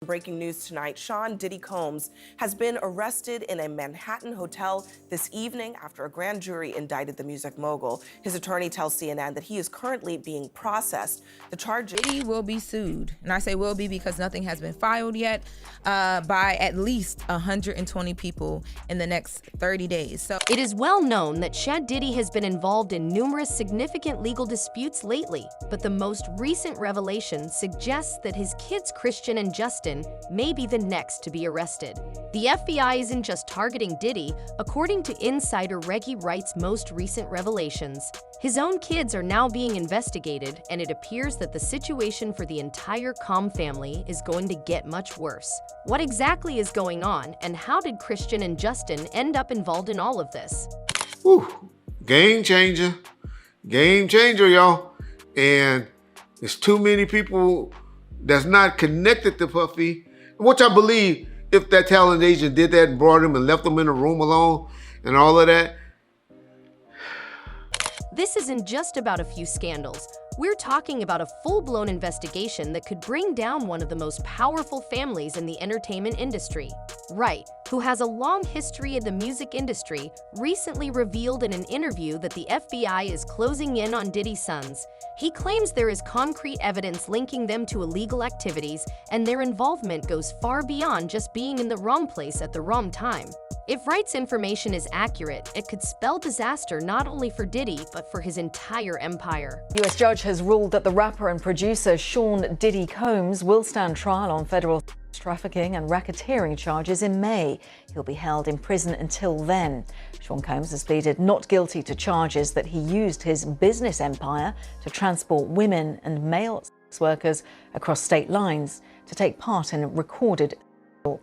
Breaking news tonight, Sean Diddy Combs has been arrested in a Manhattan hotel this evening after a grand jury indicted the music mogul. His attorney tells CNN that he is currently being processed. The charges... Diddy will be sued, and I say will be because nothing has been filed yet, by at least 120 people in the next 30 days. So it is well known that Shad Diddy has been involved in numerous significant legal disputes lately, but the most recent revelation suggests that his kids Christian and Justin may be the next to be arrested. The FBI isn't just targeting Diddy. According to insider Reggie Wright's most recent revelations, his own kids are now being investigated, and it appears that the situation for the entire Combs family is going to get much worse. What exactly is going on, and how did Christian and Justin end up involved in all of this? Whew. Game changer, y'all. And there's too many people that's not connected to Puffy, which I believe if that talent agent did that and brought him and left him in a room alone and all of that. This isn't just about a few scandals. We're talking about a full-blown investigation that could bring down one of the most powerful families in the entertainment industry. Wright, who has a long history in the music industry, recently revealed in an interview that the FBI is closing in on Diddy's sons. He claims there is concrete evidence linking them to illegal activities, and their involvement goes far beyond just being in the wrong place at the wrong time. If Wright's information is accurate, it could spell disaster not only for Diddy, but for his entire empire. U.S. judge has ruled that the rapper and producer Sean Diddy Combs will stand trial on federal trafficking and racketeering charges in May. He'll be held in prison until then. Sean Combs has pleaded not guilty to charges that he used his business empire to transport women and male sex workers across state lines to take part in recorded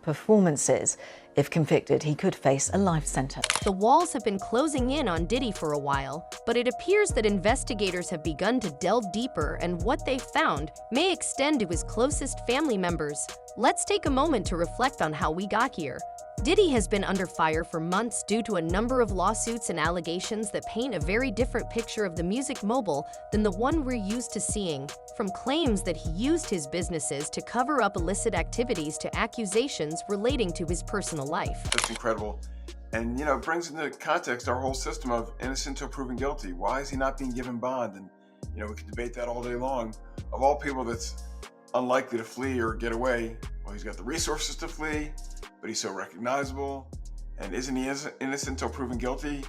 performances. If convicted, he could face a life sentence. The walls have been closing in on Diddy for a while, but it appears that investigators have begun to delve deeper, and what they found may extend to his closest family members. Let's take a moment to reflect on how we got here. Diddy has been under fire for months due to a number of lawsuits and allegations that paint a very different picture of the music mogul than the one we're used to seeing. From claims that he used his businesses to cover up illicit activities to accusations relating to his personal life. That's incredible. And, it brings into context our whole system of innocent until proven guilty. Why is he not being given bond? And, we could debate that all day long. Of all people that's unlikely to flee or get away, well, he's got the resources to flee, but he's so recognizable. And isn't he innocent until proven guilty?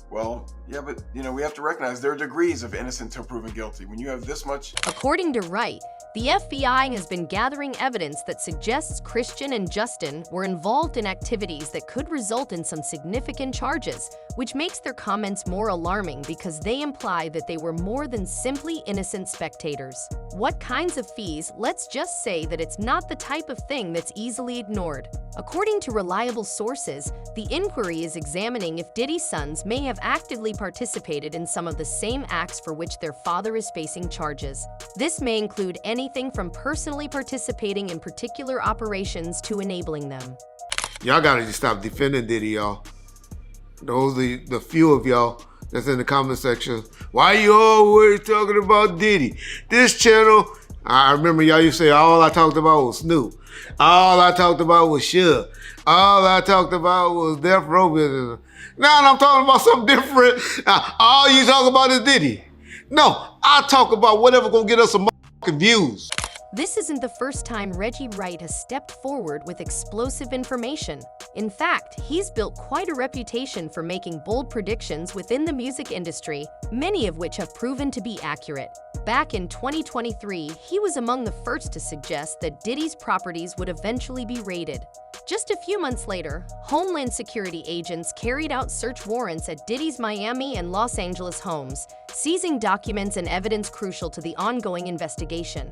Well, yeah, but, we have to recognize there are degrees of innocent until proven guilty. When you have this much... According to Wright, the FBI has been gathering evidence that suggests Christian and Justin were involved in activities that could result in some significant charges, which makes their comments more alarming because they imply that they were more than simply innocent spectators. What kinds of fees? Let's just say that it's not the type of thing that's easily ignored. According to reliable sources, the inquiry is examining if Diddy's sons may have actively participated in some of the same acts for which their father is facing charges. This may include anything from personally participating in particular operations to enabling them. Y'all gotta just stop defending Diddy, y'all. Those are the few of y'all that's in the comment section. Why you always talking about Diddy? This channel, I remember y'all used to say all I talked about was Snoop. All I talked about was Suge. All I talked about was Death Row business. Now I'm talking about something different. All you talk about is Diddy. No, I talk about whatever gonna get us some views. This isn't the first time Reggie Wright has stepped forward with explosive information. In fact, he's built quite a reputation for making bold predictions within the music industry, many of which have proven to be accurate. Back in 2023, he was among the first to suggest that Diddy's properties would eventually be raided. Just a few months later, Homeland Security agents carried out search warrants at Diddy's Miami and Los Angeles homes, seizing documents and evidence crucial to the ongoing investigation.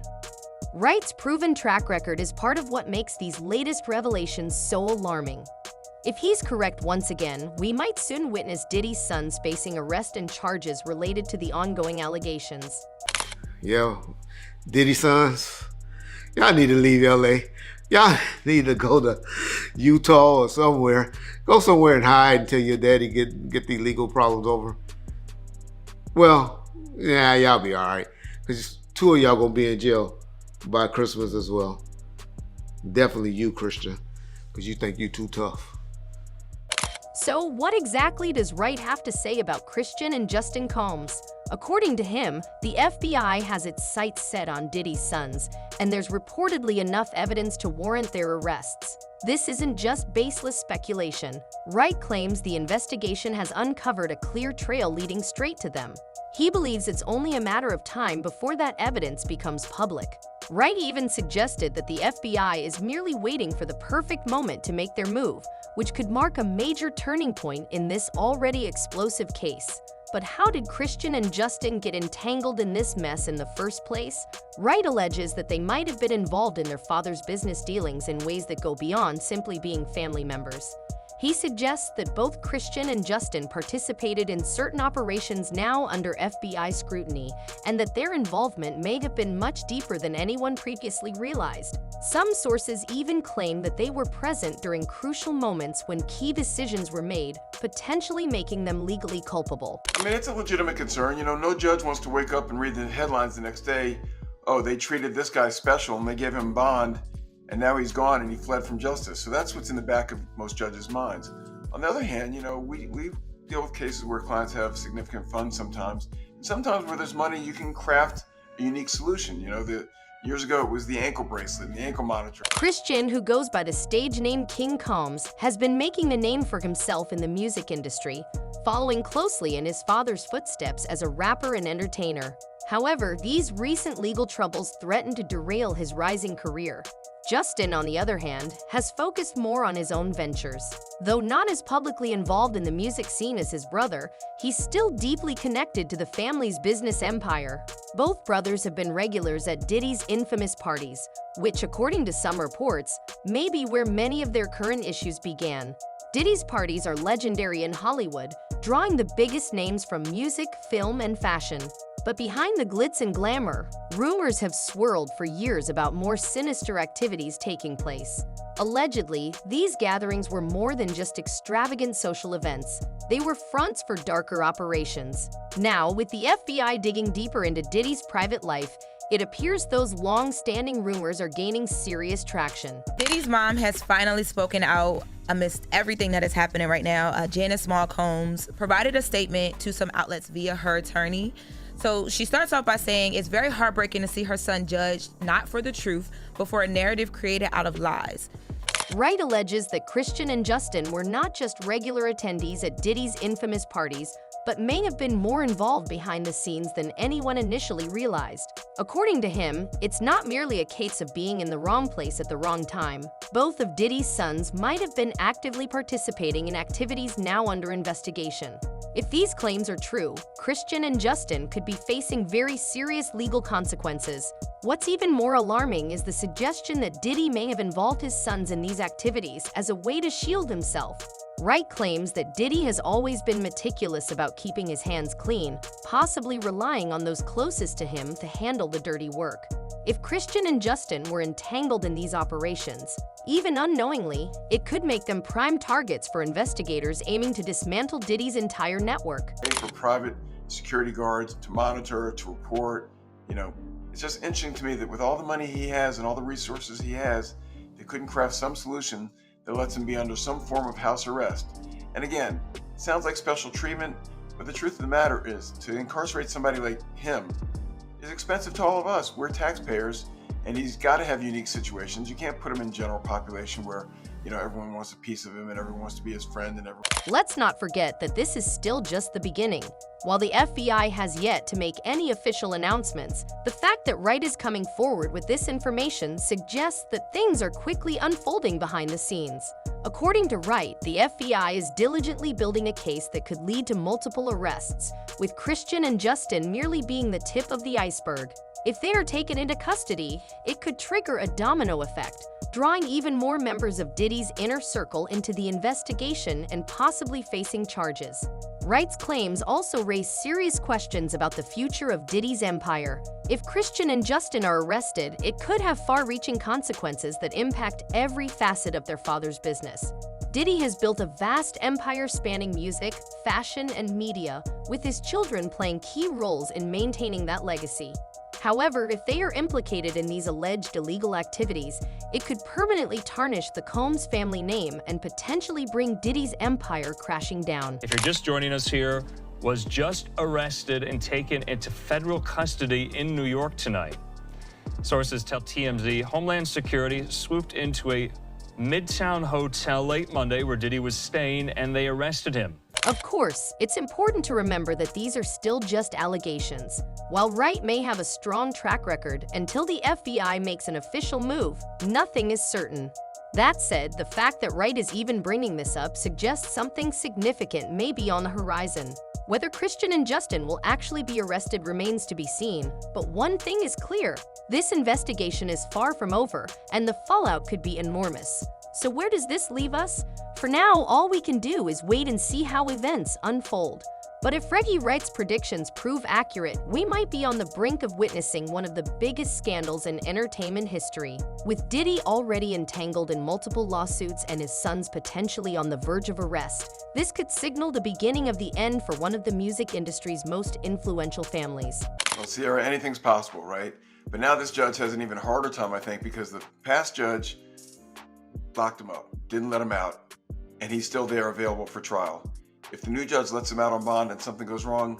Wright's proven track record is part of what makes these latest revelations so alarming. If he's correct once again, we might soon witness Diddy's sons facing arrest and charges related to the ongoing allegations. Yo, Diddy sons, y'all need to leave LA. Y'all need to go to Utah or somewhere. Go somewhere and hide until your daddy get these legal problems over. Well, yeah, y'all be all right. Because two of y'all gonna be in jail by Christmas as well. Definitely you, Christian, because you think you too tough. So what exactly does Wright have to say about Christian and Justin Combs? According to him, the FBI has its sights set on Diddy's sons, and there's reportedly enough evidence to warrant their arrests. This isn't just baseless speculation. Wright claims the investigation has uncovered a clear trail leading straight to them. He believes it's only a matter of time before that evidence becomes public. Wright even suggested that the FBI is merely waiting for the perfect moment to make their move, which could mark a major turning point in this already explosive case. But how did Christian and Justin get entangled in this mess in the first place? Wright alleges that they might have been involved in their father's business dealings in ways that go beyond simply being family members. He suggests that both Christian and Justin participated in certain operations now under FBI scrutiny, and that their involvement may have been much deeper than anyone previously realized. Some sources even claim that they were present during crucial moments when key decisions were made, potentially making them legally culpable. I mean, it's a legitimate concern. No judge wants to wake up and read the headlines the next day, oh, they treated this guy special and they gave him bond, and now he's gone and he fled from justice. So that's what's in the back of most judges' minds. On the other hand, we deal with cases where clients have significant funds sometimes. And sometimes where there's money, you can craft a unique solution. Years ago, it was the ankle bracelet and the ankle monitor. Christian, who goes by the stage name King Combs, has been making a name for himself in the music industry, following closely in his father's footsteps as a rapper and entertainer. However, these recent legal troubles threaten to derail his rising career. Justin, on the other hand, has focused more on his own ventures. Though not as publicly involved in the music scene as his brother, he's still deeply connected to the family's business empire. Both brothers have been regulars at Diddy's infamous parties, which, according to some reports, may be where many of their current issues began. Diddy's parties are legendary in Hollywood, drawing the biggest names from music, film, and fashion. But behind the glitz and glamour, rumors have swirled for years about more sinister activities taking place. Allegedly, these gatherings were more than just extravagant social events. They were fronts for darker operations. Now, with the FBI digging deeper into Diddy's private life, it appears those long-standing rumors are gaining serious traction. Diddy's mom has finally spoken out amidst everything that is happening right now. Janice Small Combs provided a statement to some outlets via her attorney. So she starts off by saying it's very heartbreaking to see her son judged not for the truth, but for a narrative created out of lies. Wright alleges that Christian and Justin were not just regular attendees at Diddy's infamous parties, but may have been more involved behind the scenes than anyone initially realized. According to him, it's not merely a case of being in the wrong place at the wrong time. Both of Diddy's sons might have been actively participating in activities now under investigation. If these claims are true, Christian and Justin could be facing very serious legal consequences. What's even more alarming is the suggestion that Diddy may have involved his sons in these activities as a way to shield himself. Wright claims that Diddy has always been meticulous about keeping his hands clean, possibly relying on those closest to him to handle the dirty work. If Christian and Justin were entangled in these operations, even unknowingly, it could make them prime targets for investigators aiming to dismantle Diddy's entire network. For private security guards to monitor, to report, it's just interesting to me that with all the money he has and all the resources he has, they couldn't craft some solution that lets him be under some form of house arrest. And again, it sounds like special treatment, but the truth of the matter is, to incarcerate somebody like him is expensive to all of us. We're taxpayers, and he's got to have unique situations. You can't put him in general population where, everyone wants a piece of him and everyone wants to be his friend and everyone. Let's not forget that this is still just the beginning. While the FBI has yet to make any official announcements, the fact that Wright is coming forward with this information suggests that things are quickly unfolding behind the scenes. According to Wright, the FBI is diligently building a case that could lead to multiple arrests, with Christian and Justin merely being the tip of the iceberg. If they are taken into custody, it could trigger a domino effect, drawing even more members of Diddy's inner circle into the investigation and possibly facing charges. Wright's claims also raise serious questions about the future of Diddy's empire. If Christian and Justin are arrested, it could have far-reaching consequences that impact every facet of their father's business. Diddy has built a vast empire spanning music, fashion, and media, with his children playing key roles in maintaining that legacy. However, if they are implicated in these alleged illegal activities, it could permanently tarnish the Combs family name and potentially bring Diddy's empire crashing down. If you're just joining us here, was just arrested and taken into federal custody in New York tonight. Sources tell TMZ Homeland Security swooped into a Midtown hotel late Monday where Diddy was staying, and they arrested him. Of course, it's important to remember that these are still just allegations. While Wright may have a strong track record, until the FBI makes an official move, nothing is certain. That said, the fact that Wright is even bringing this up suggests something significant may be on the horizon. Whether Christian and Justin will actually be arrested remains to be seen, but one thing is clear: this investigation is far from over, and the fallout could be enormous. So where does this leave us? For now, all we can do is wait and see how events unfold. But if Reggie Wright's predictions prove accurate, we might be on the brink of witnessing one of the biggest scandals in entertainment history. With Diddy already entangled in multiple lawsuits and his sons potentially on the verge of arrest, this could signal the beginning of the end for one of the music industry's most influential families. Well, Sierra, anything's possible, right? But now this judge has an even harder time, I think, because the past judge locked him up, didn't let him out, and he's still there available for trial. If the new judge lets him out on bond and something goes wrong,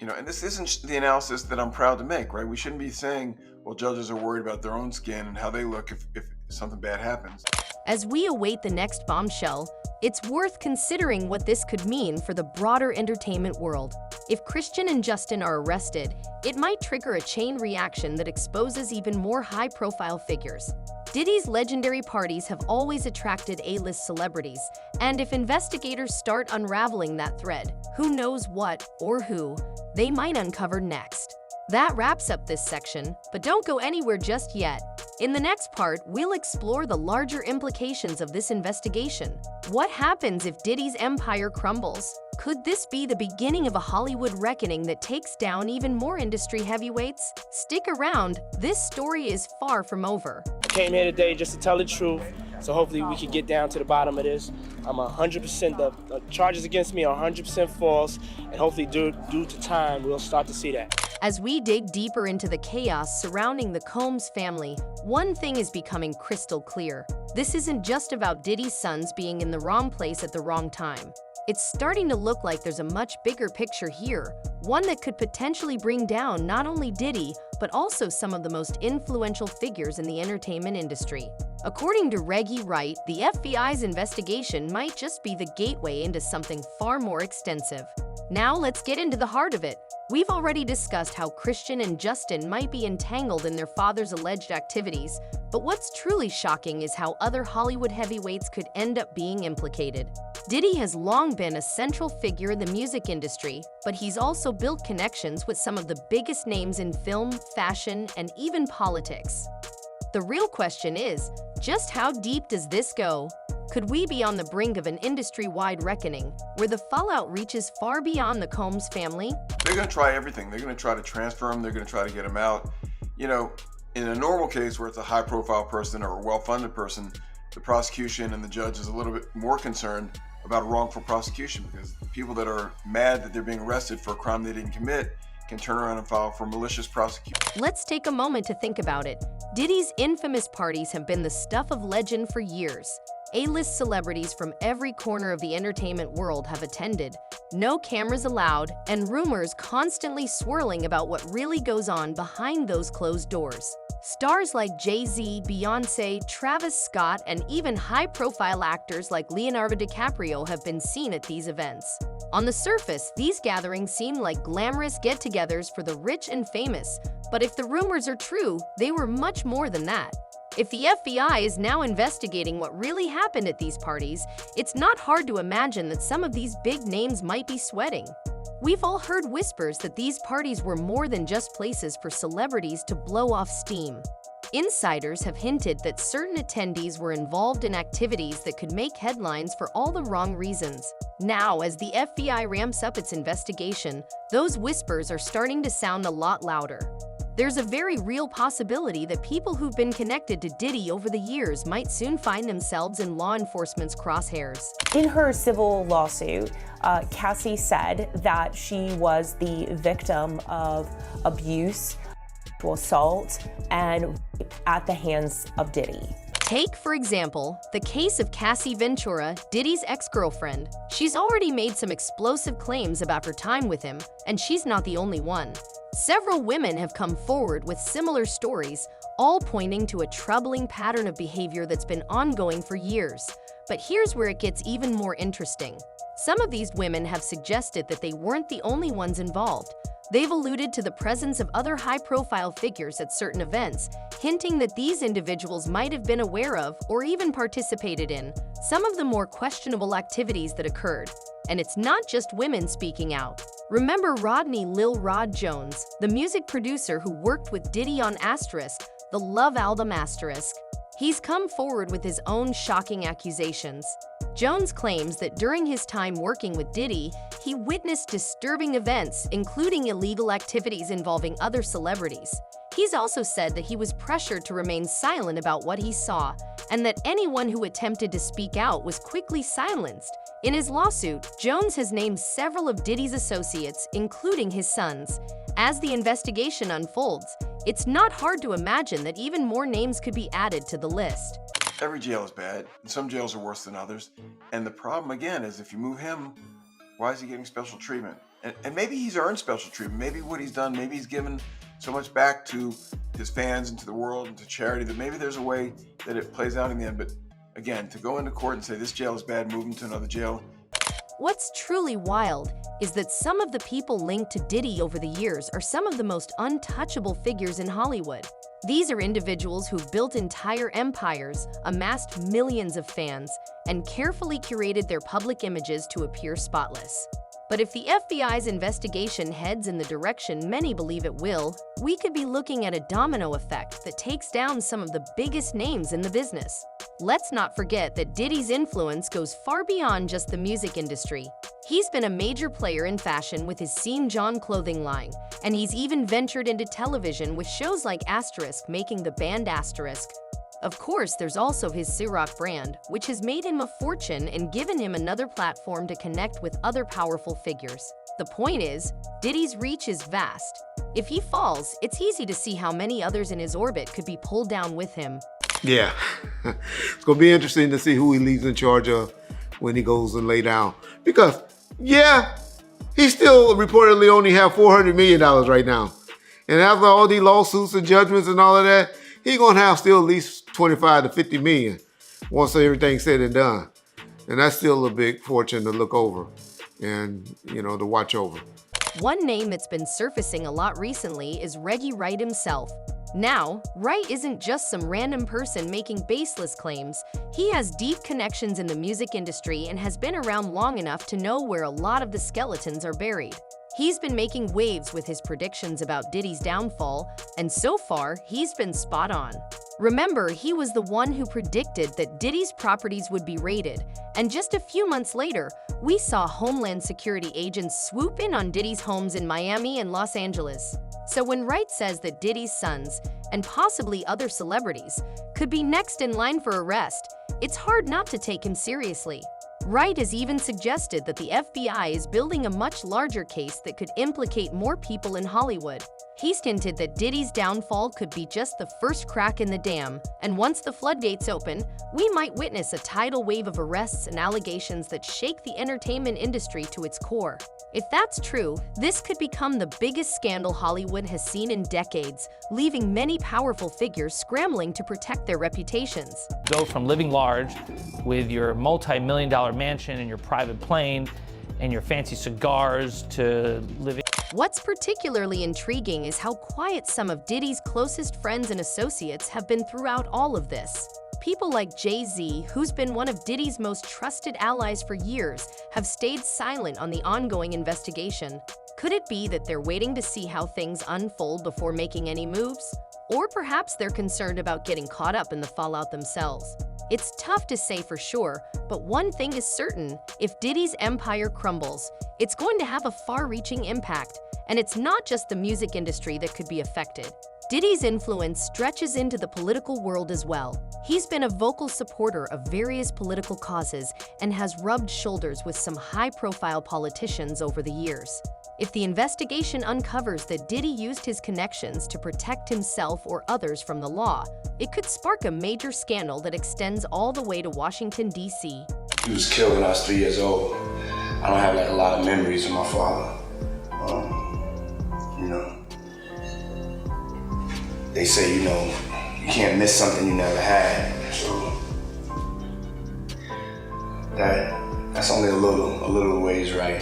and this isn't the analysis that I'm proud to make, right? We shouldn't be saying, well, judges are worried about their own skin and how they look if something bad happens. As we await the next bombshell, it's worth considering what this could mean for the broader entertainment world. If Christian and Justin are arrested, it might trigger a chain reaction that exposes even more high-profile figures. Diddy's legendary parties have always attracted A-list celebrities, and if investigators start unraveling that thread, who knows what or who they might uncover next. That wraps up this section, but don't go anywhere just yet. In the next part, we'll explore the larger implications of this investigation. What happens if Diddy's empire crumbles? Could this be the beginning of a Hollywood reckoning that takes down even more industry heavyweights? Stick around, this story is far from over. Came here today just to tell the truth, so hopefully we can get down to the bottom of this. I'm 100%, the charges against me are 100% false, and hopefully due to time, we'll start to see that. As we dig deeper into the chaos surrounding the Combs family, one thing is becoming crystal clear. This isn't just about Diddy's sons being in the wrong place at the wrong time. It's starting to look like there's a much bigger picture here, one that could potentially bring down not only Diddy, but also some of the most influential figures in the entertainment industry. According to Reggie Wright, the FBI's investigation might just be the gateway into something far more extensive. Now let's get into the heart of it. We've already discussed how Christian and Justin might be entangled in their father's alleged activities, but what's truly shocking is how other Hollywood heavyweights could end up being implicated. Diddy has long been a central figure in the music industry, but he's also built connections with some of the biggest names in film, fashion, and even politics. The real question is, just how deep does this go? Could we be on the brink of an industry-wide reckoning, where the fallout reaches far beyond the Combs family? They're going to try everything. They're going to try to transfer him. They're going to try to get him out. In a normal case where it's a high-profile person or a well-funded person, the prosecution and the judge is a little bit more concerned about a wrongful prosecution, because people that are mad that they're being arrested for a crime they didn't commit can turn around and file for malicious prosecution. Let's take a moment to think about it. Diddy's infamous parties have been the stuff of legend for years. A-list celebrities from every corner of the entertainment world have attended. No cameras allowed, and rumors constantly swirling about what really goes on behind those closed doors. Stars like Jay-Z, Beyoncé, Travis Scott, and even high-profile actors like Leonardo DiCaprio have been seen at these events. On the surface, these gatherings seem like glamorous get-togethers for the rich and famous, but if the rumors are true, they were much more than that. If the FBI is now investigating what really happened at these parties, it's not hard to imagine that some of these big names might be sweating. We've all heard whispers that these parties were more than just places for celebrities to blow off steam. Insiders have hinted that certain attendees were involved in activities that could make headlines for all the wrong reasons. Now, as the FBI ramps up its investigation, those whispers are starting to sound a lot louder. there's a very real possibility that people who've been connected to Diddy over the years might soon find themselves in law enforcement's crosshairs. In her civil lawsuit, Cassie said that she was the victim of abuse, assault, and rape at the hands of Diddy. Take, for example, the case of Cassie Ventura, Diddy's ex-girlfriend. She's already made some explosive claims about her time with him, and she's not the only one. Several women have come forward with similar stories, all pointing to a troubling pattern of behavior that's been ongoing for years. But here's where it gets even more interesting. Some of these women have suggested that they weren't the only ones involved. They've alluded to the presence of other high-profile figures at certain events, hinting that these individuals might have been aware of or even participated in some of the more questionable activities that occurred. And it's not just women speaking out. Remember Rodney Lil Rod Jones, the music producer who worked with Diddy on Asterisk, the Love album Asterisk? He's come forward with his own shocking accusations. Jones claims that during his time working with Diddy, he witnessed disturbing events, including illegal activities involving other celebrities. He's also said that he was pressured to remain silent about what he saw, and that anyone who attempted to speak out was quickly silenced. In his lawsuit, Jones has named several of Diddy's associates, including his sons. As the investigation unfolds, it's not hard to imagine that even more names could be added to the list. Every jail is bad, and some jails are worse than others. And the problem, again, is if you move him, why is he getting special treatment? And maybe he's earned special treatment. Maybe what he's done, maybe he's given so much back to his fans and to the world and to charity that maybe there's a way that it plays out in the end. But again, to go into court and say this jail is bad, move him to another jail. What's truly wild is that some of the people linked to Diddy over the years are some of the most untouchable figures in Hollywood. These are individuals who've built entire empires, amassed millions of fans, and carefully curated their public images to appear spotless. But if the FBI's investigation heads in the direction many believe it will, we could be looking at a domino effect that takes down some of the biggest names in the business. Let's not forget that Diddy's influence goes far beyond just the music industry. He's been a major player in fashion with his Scene John clothing line, and he's even ventured into television with shows like Asterisk making the band Asterisk. Of course, there's also his Ciroc brand, which has made him a fortune and given him another platform to connect with other powerful figures. The point is, Diddy's reach is vast. If he falls, it's easy to see how many others in his orbit could be pulled down with him. Yeah, it's gonna be interesting to see who he leaves in charge of when he goes and lay down. Because, yeah, he still reportedly only have $400 million right now. And after all these lawsuits and judgments and all of that, he's gonna have still at least 25 to 50 million once everything's said and done. And that's still a big fortune to look over and, to watch over. One name that's been surfacing a lot recently is Reggie Wright himself. Now, Wright isn't just some random person making baseless claims. He has deep connections in the music industry and has been around long enough to know where a lot of the skeletons are buried. He's been making waves with his predictions about Diddy's downfall, and so far, he's been spot on. Remember, he was the one who predicted that Diddy's properties would be raided, and just a few months later, we saw Homeland Security agents swoop in on Diddy's homes in Miami and Los Angeles. So when Wright says that Diddy's sons, and possibly other celebrities, could be next in line for arrest, it's hard not to take him seriously. Wright has even suggested that the FBI is building a much larger case that could implicate more people in Hollywood. He's hinted that Diddy's downfall could be just the first crack in the dam, and once the floodgates open, we might witness a tidal wave of arrests and allegations that shake the entertainment industry to its core. If that's true, this could become the biggest scandal Hollywood has seen in decades, leaving many powerful figures scrambling to protect their reputations. Go from living large with your multi-million-dollar mansion and your private plane and your fancy cigars to living. What's particularly intriguing is how quiet some of Diddy's closest friends and associates have been throughout all of this. People like Jay-Z, who's been one of Diddy's most trusted allies for years, have stayed silent on the ongoing investigation. Could it be that they're waiting to see how things unfold before making any moves? Or perhaps they're concerned about getting caught up in the fallout themselves. It's tough to say for sure, but one thing is certain: if Diddy's empire crumbles, it's going to have a far-reaching impact. And it's not just the music industry that could be affected. Diddy's influence stretches into the political world as well. He's been a vocal supporter of various political causes and has rubbed shoulders with some high-profile politicians over the years. If the investigation uncovers that Diddy used his connections to protect himself or others from the law, it could spark a major scandal that extends all the way to Washington, D.C. He was killed when I was 3 years old. I don't have a lot of memories of my father. They say, you can't miss something you never had. So that's only a little ways right,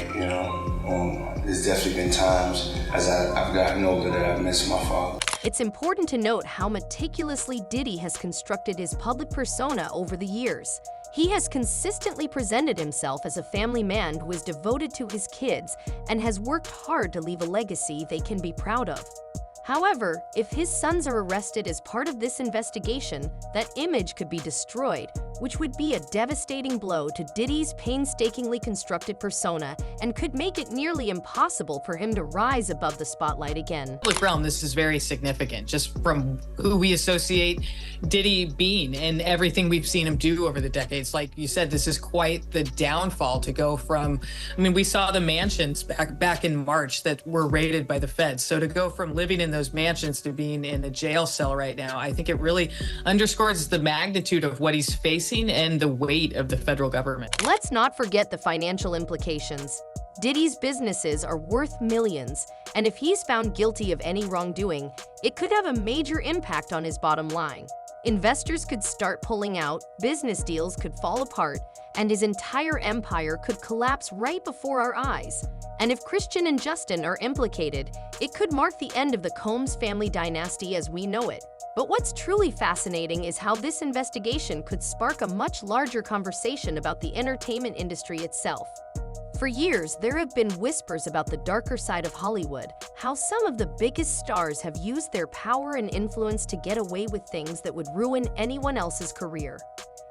There's definitely been times as I've gotten older that I've missed my father. It's important to note how meticulously Diddy has constructed his public persona over the years. He has consistently presented himself as a family man who is devoted to his kids and has worked hard to leave a legacy they can be proud of. However, if his sons are arrested as part of this investigation, that image could be destroyed, which would be a devastating blow to Diddy's painstakingly constructed persona and could make it nearly impossible for him to rise above the spotlight again. Public realm, this is very significant, just from who we associate Diddy being and everything we've seen him do over the decades. Like you said, this is quite the downfall to go from, we saw the mansions back in March that were raided by the feds. So to go from living in those mansions to being in a jail cell right now, I think it really underscores the magnitude of what he's facing and the weight of the federal government. Let's not forget the financial implications. Diddy's businesses are worth millions, and if he's found guilty of any wrongdoing, it could have a major impact on his bottom line. Investors could start pulling out, business deals could fall apart, and his entire empire could collapse right before our eyes. And if Christian and Justin are implicated, it could mark the end of the Combs family dynasty as we know it. But what's truly fascinating is how this investigation could spark a much larger conversation about the entertainment industry itself. For years, there have been whispers about the darker side of Hollywood, how some of the biggest stars have used their power and influence to get away with things that would ruin anyone else's career.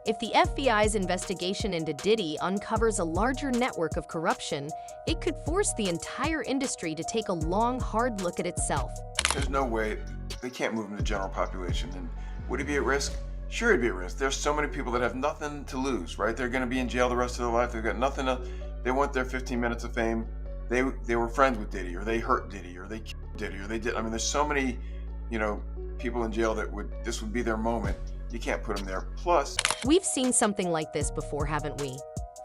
If the FBI's investigation into Diddy uncovers a larger network of corruption, it could force the entire industry to take a long, hard look at itself. There's no way they can't move him to the general population. And would he be at risk? Sure, he'd be at risk. There's so many people that have nothing to lose, right? They're going to be in jail the rest of their life. They've got nothing to. They want their 15 minutes of fame. They were friends with Diddy, or they hurt Diddy, or they killed Diddy, or they did. There's so many, people in jail that this would be their moment. You can't put them there. Plus, we've seen something like this before, haven't we?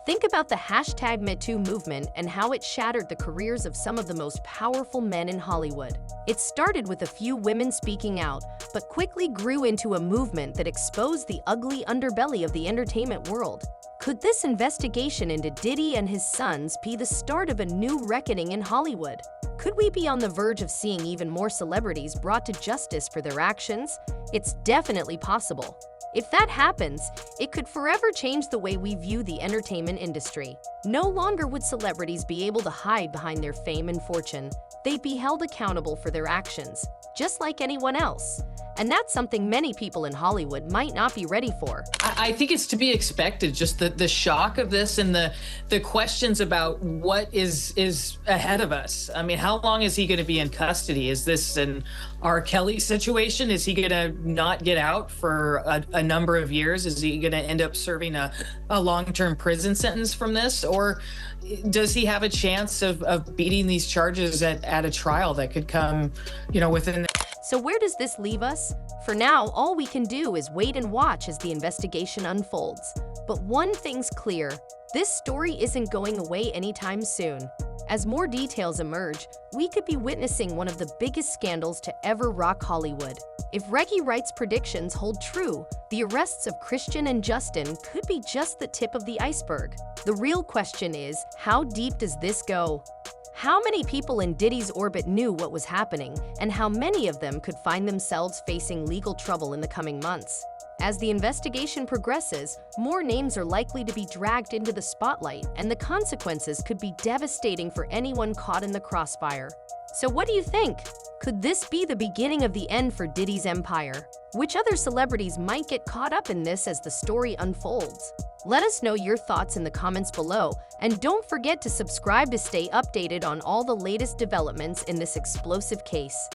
Think about the #MeToo movement and how it shattered the careers of some of the most powerful men in Hollywood. It started with a few women speaking out, but quickly grew into a movement that exposed the ugly underbelly of the entertainment world. Could this investigation into Diddy and his sons be the start of a new reckoning in Hollywood? Could we be on the verge of seeing even more celebrities brought to justice for their actions? It's definitely possible. If that happens, it could forever change the way we view the entertainment industry. No longer would celebrities be able to hide behind their fame and fortune. They'd be held accountable for their actions, just like anyone else. And that's something many people in Hollywood might not be ready for. I think it's to be expected, just the shock of this and the questions about what is ahead of us. How long is he going to be in custody? Is this an R. Kelly situation? Is he going to not get out for a number of years? Is he going to end up serving a long-term prison sentence from this? Or does he have a chance of beating these charges at a trial that could come, within So where does this leave us? For now, all we can do is wait and watch as the investigation unfolds. But one thing's clear, this story isn't going away anytime soon. As more details emerge, we could be witnessing one of the biggest scandals to ever rock Hollywood. If Reggie Wright's predictions hold true, the arrests of Christian and Justin could be just the tip of the iceberg. The real question is, how deep does this go? How many people in Diddy's orbit knew what was happening, and how many of them could find themselves facing legal trouble in the coming months? As the investigation progresses, more names are likely to be dragged into the spotlight, and the consequences could be devastating for anyone caught in the crossfire. So what do you think? Could this be the beginning of the end for Diddy's empire? Which other celebrities might get caught up in this as the story unfolds? Let us know your thoughts in the comments below, and don't forget to subscribe to stay updated on all the latest developments in this explosive case.